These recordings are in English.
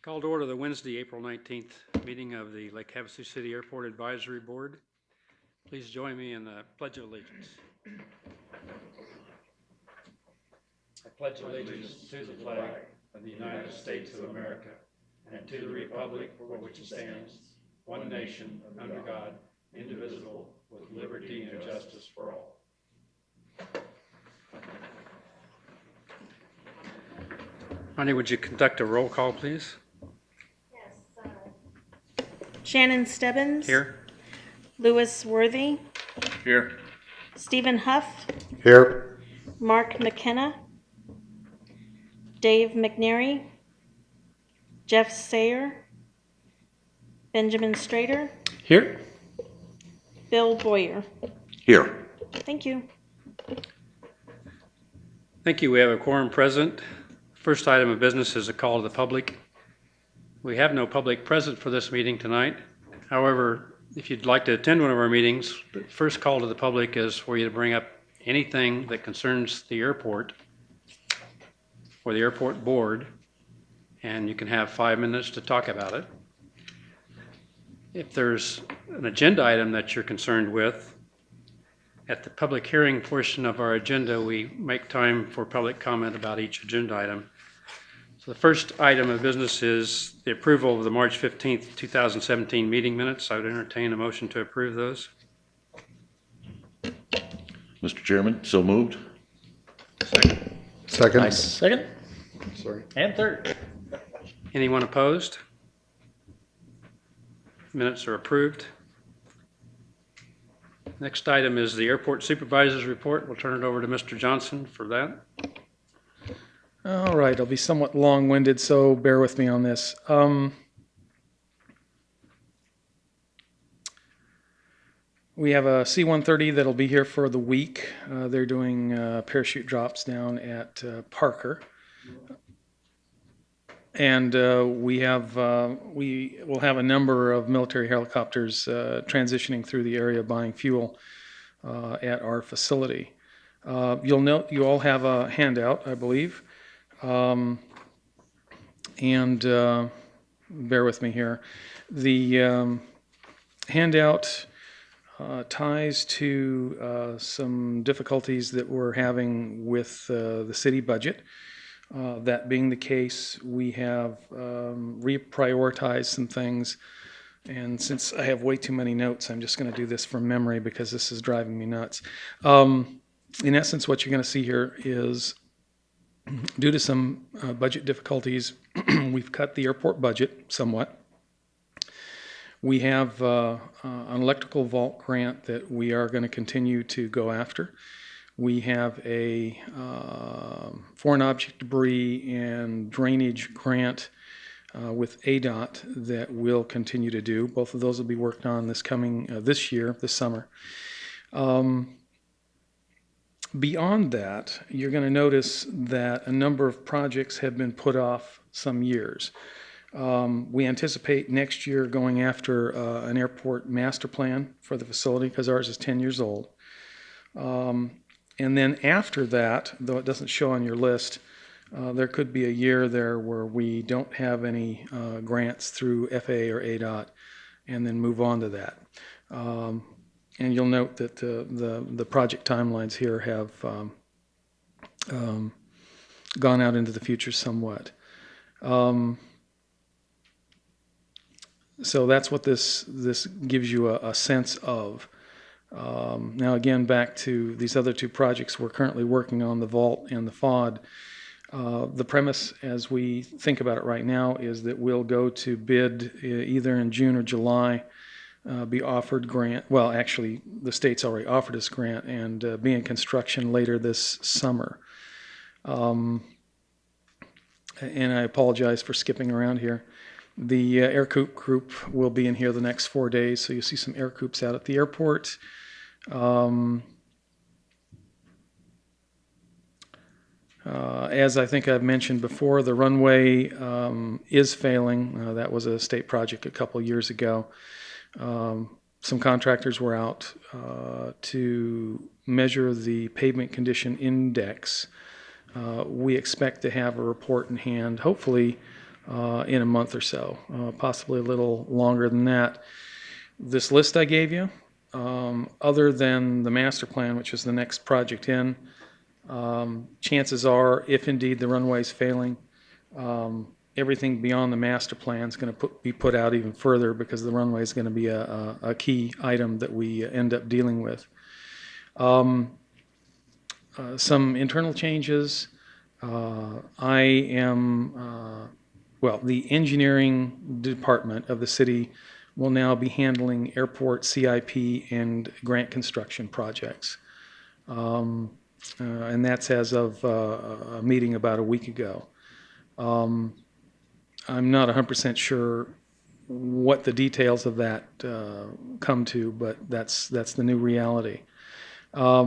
Call to order the Wednesday, April 19th meeting of the Lake Havasu City Airport Advisory Board. Please join me in the Pledge of Allegiance. I pledge allegiance to the flag of the United States of America and to the republic for which it stands, one nation, under God, indivisible, with liberty and justice for all. Ronnie, would you conduct a roll call, please? Shannon Stebbins. Here. Louis Worthy. Here. Stephen Huff. Here. Mark McKenna. Dave McNary. Jeff Sayer. Benjamin Strader. Here. Bill Boyer. Here. Thank you. Thank you. We have a quorum present. First item of business is a call to the public. We have no public present for this meeting tonight. However, if you'd like to attend one of our meetings, the first call to the public is for you to bring up anything that concerns the airport or the airport board, and you can have 5 minutes to talk about it. If there's an agenda item that you're concerned with, at the public hearing portion of our agenda, we make time for public comment about each agenda item. So the first item of business is the approval of the March 15th, 2017 meeting minutes. I would entertain a motion to approve those. Mr. Chairman, so moved. Second. Nice. Second. Sorry. And third. Anyone opposed? Minutes are approved. Next item is the airport supervisor's report. We'll turn it over to Mr. Johnson for that. All right, I'll be somewhat long-winded, so bear with me on this. We have a C-130 that'll be here for the week. They're doing parachute drops down at Parker. And we will have a number of military helicopters transitioning through the area buying fuel at our facility. You'll note you all have a handout, I believe. Bear with me here. The handout ties to some difficulties that we're having with the city budget. That being the case, we have reprioritized some things. And since I have way too many notes, I'm just going to do this from memory because this is driving me nuts. In essence, what you're going to see here is due to some budget difficulties, we've cut the airport budget somewhat. We have an electrical vault grant that we are going to continue to go after. We have a foreign object debris and drainage grant with ADOT that we'll continue to do. Both of those will be worked on this summer. Beyond that, you're going to notice that a number of projects have been put off some years. We anticipate next year going after an airport master plan for the facility because ours is 10 years old. And then after that, though it doesn't show on your list, there could be a year there where we don't have any grants through FAA or ADOT and then move on to that. And you'll note that the project timelines here have gone out into the future somewhat. So that's what this gives you a sense of. Now again, back to these other two projects we're currently working on, the vault and the FOD. The premise as we think about it right now is that we'll go to bid either in June or July. Be offered grant. Well, actually, the state's already offered us grant and be in construction later this summer. And I apologize for skipping around here. The air coop group will be in here the next 4 days, so you'll see some air coops out at the airport. As I think I've mentioned before, the runway is failing. That was a state project a couple years ago. Some contractors were out to measure the pavement condition index. We expect to have a report in hand, hopefully in a month or so, possibly a little longer than that. This list I gave you, other than the master plan, which is the next project in, chances are, if indeed the runway is failing, everything beyond the master plan is going to be put out even further, because the runway is going to be a key item that we end up dealing with. Some internal changes. I am, well, the engineering department of the city will now be handling airport CIP and grant construction projects. And that's as of a meeting about a week ago. I'm not 100% sure what the details of that come to, but that's the new reality. FAA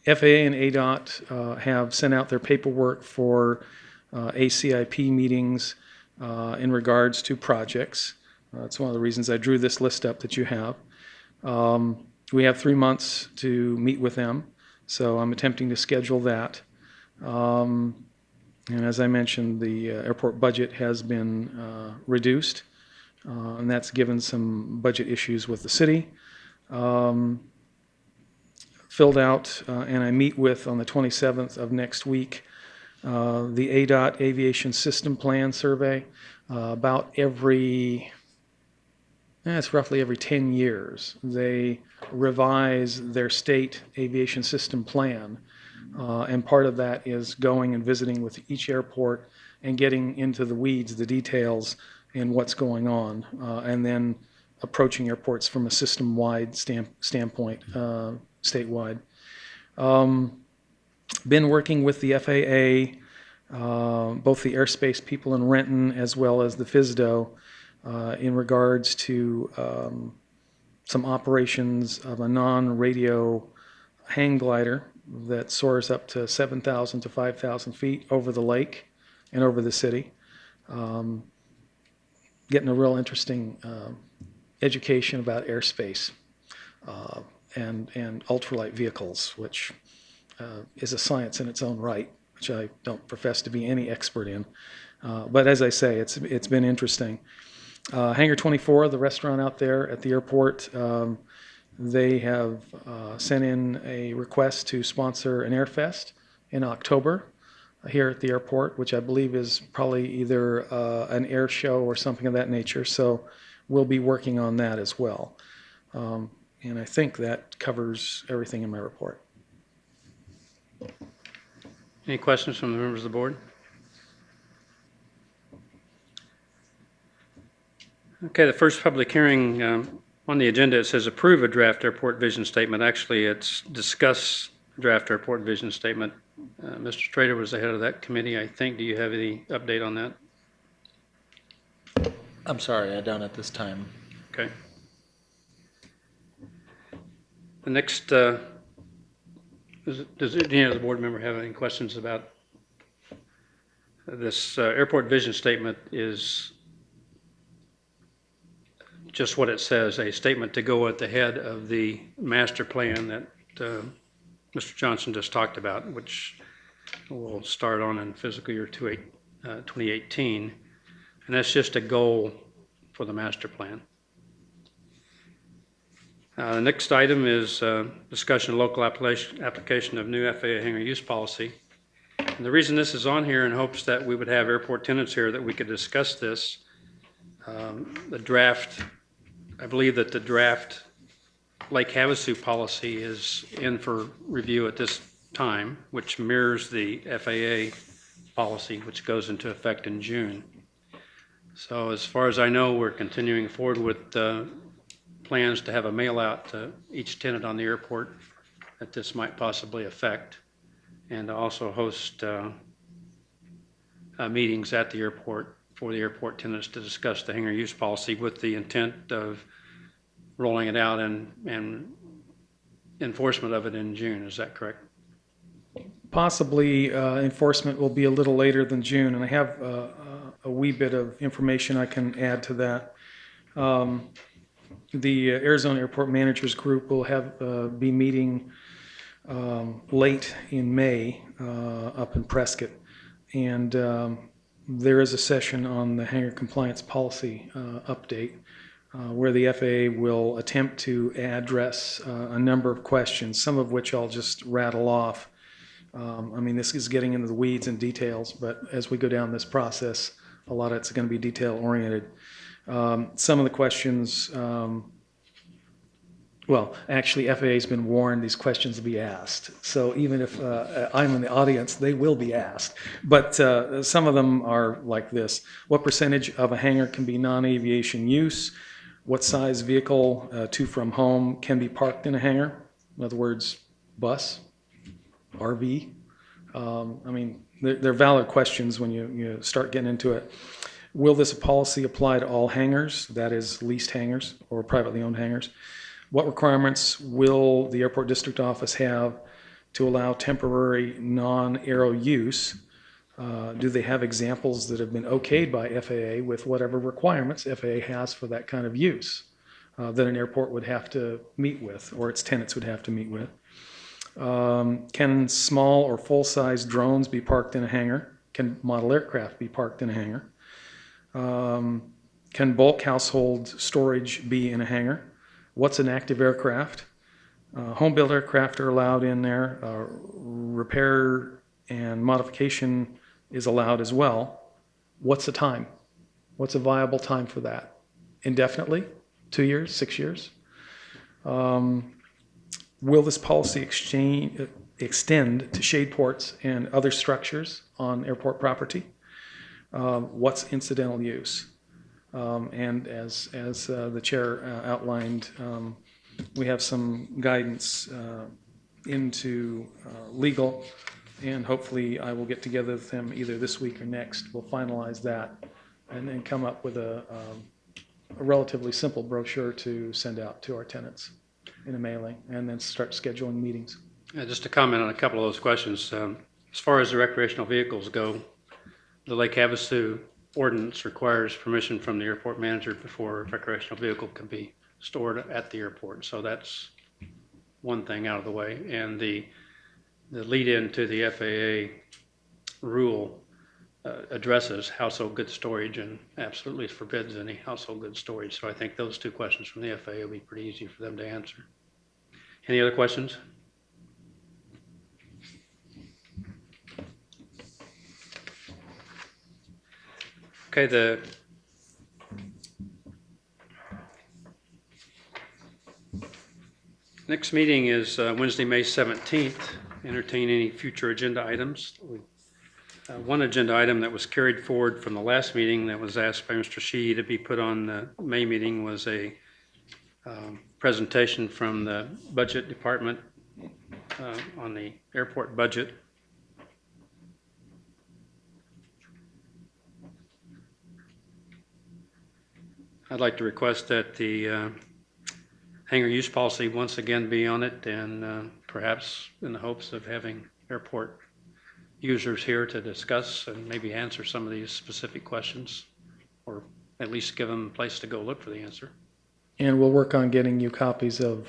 and ADOT have sent out their paperwork for ACIP meetings in regards to projects. That's one of the reasons I drew this list up that you have. We have 3 months to meet with them, so I'm attempting to schedule that. And as I mentioned, the airport budget has been reduced, and that's given some budget issues with the city. Filled out, and I meet with on the 27th of next week, the ADOT Aviation System Plan Survey. About it's roughly every 10 years, they revise their state aviation system plan. And part of that is going and visiting with each airport and getting into the weeds, the details, and what's going on, and then approaching airports from a system-wide standpoint, statewide. Been working with the FAA, both the airspace people in Renton as well as the FSDO, in regards to some operations of a non-radio hang glider that soars up to 7,000 to 5,000 feet over the lake and over the city. Getting a real interesting education about airspace and ultralight vehicles, which is a science in its own right, which I don't profess to be any expert in. But as I say, it's been interesting. Hangar 24, the restaurant out there at the airport, they have sent in a request to sponsor an airfest in October here at the airport, which I believe is probably either an air show or something of that nature. So we'll be working on that as well. And I think that covers everything in my report. Any questions from the members of the board? Okay, the first public hearing on the agenda, it says approve a draft airport vision statement. Actually, it's discuss draft airport vision statement. Mr. Strader was the head of that committee, I think. Do you have any update on that? I'm sorry, I don't at this time. Okay. The next, does any other board member have any questions about this? Airport vision statement is just what it says, a statement to go at the head of the master plan that Mr. Johnson just talked about, which will start on in fiscal year 2018. And that's just a goal for the master plan. The next item is discussion of local application of new FAA hangar use policy. And the reason this is on here in hopes that we would have airport tenants here that we could discuss this. The draft, I believe that the draft Lake Havasu policy is in for review at this time, which mirrors the FAA policy, which goes into effect in June. So as far as I know, we're continuing forward with plans to have a mail out to each tenant on the airport that this might possibly affect, and also host meetings at the airport for the airport tenants to discuss the hangar use policy with the intent of rolling it out and enforcement of it in June. Is that correct? Possibly enforcement will be a little later than June, and I have a wee bit of information I can add to that. The Arizona Airport Managers Group will be meeting late in May up in Prescott, and there is a session on the hangar compliance policy update where the FAA will attempt to address a number of questions, some of which I'll just rattle off. I mean, this is getting into the weeds and details, but as we go down this process, a lot of it's going to be detail-oriented. Some of the questions, well, actually, FAA's been warned these questions will be asked. So even if I'm in the audience, they will be asked. But some of them are like this. What percentage of a hangar can be non-aviation use? What size vehicle to from home can be parked in a hangar? In other words, bus, RV. I mean, they're valid questions when you start getting into it. Will this policy apply to all hangars, that is leased hangars or privately owned hangars? What requirements will the airport district office have to allow temporary non-aero use? Do they have examples that have been okayed by FAA with whatever requirements FAA has for that kind of use that an airport would have to meet with or its tenants would have to meet with? Can small or full-size drones be parked in a hangar? Can model aircraft be parked in a hangar? Can bulk household storage be in a hangar? What's an active aircraft? Home-built aircraft are allowed in there. Repair and modification is allowed as well. What's the time? What's a viable time for that? Indefinitely? 2 years? 6 years? Will this policy extend to shade ports and other structures on airport property? What's incidental use? And as the chair outlined, we have some guidance into legal, and hopefully I will get together with them either this week or next. We'll finalize that and then come up with a relatively simple brochure to send out to our tenants in a mailing, and then start scheduling meetings. Just to comment on a couple of those questions. As far as the recreational vehicles go, the Lake Havasu ordinance requires permission from the airport manager before a recreational vehicle can be stored at the airport. So that's one thing out of the way. And the lead-in to the FAA rule addresses household goods storage and absolutely forbids any household goods storage. So I think those two questions from the FAA will be pretty easy for them to answer. Any other questions? Okay, the next meeting is Wednesday, May 17th. Entertain any future agenda items. One agenda item that was carried forward from the last meeting that was asked by Mr. Shee to be put on the May meeting was a presentation from the budget department on the airport budget. I'd like to request that the hangar use policy once again be on it, and perhaps in the hopes of having airport users here to discuss and maybe answer some of these specific questions, or at least give them a place to go look for the answer. And we'll work on getting you copies of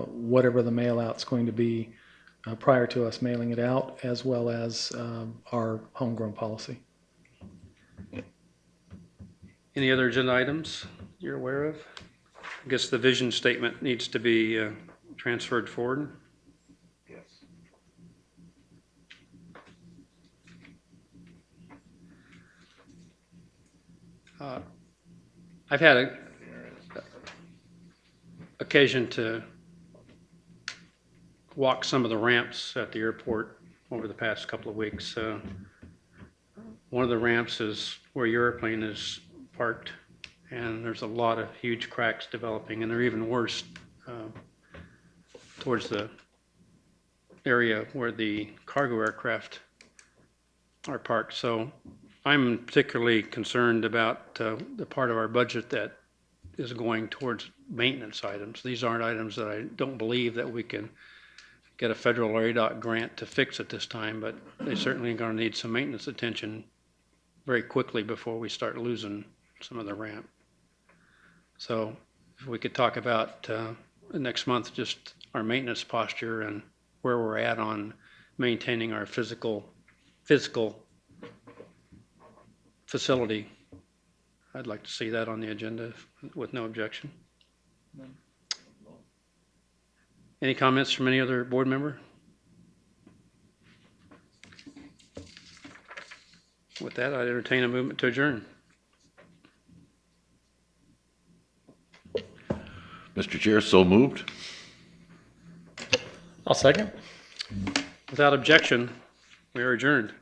whatever the mail out's going to be prior to us mailing it out, as well as our homegrown policy. Any other agenda items you're aware of? I guess the vision statement needs to be transferred forward. Yes. I've had a occasion to walk some of the ramps at the airport over the past couple of weeks. One of the ramps is where your airplane is parked, and there's a lot of huge cracks developing, and they're even worse towards the area where the cargo aircraft are parked. So I'm particularly concerned about the part of our budget that is going towards maintenance items. These aren't items that I don't believe that we can get a federal ARDOT grant to fix at this time, but they certainly are going to need some maintenance attention very quickly before we start losing some of the ramp. So if we could talk about next month just our maintenance posture and where we're at on maintaining our physical facility. I'd like to see that on the agenda with no objection. Any comments from any other board member? With that, I'd entertain a movement to adjourn. Mr. Chair, so moved. I'll second. Without objection, we are adjourned.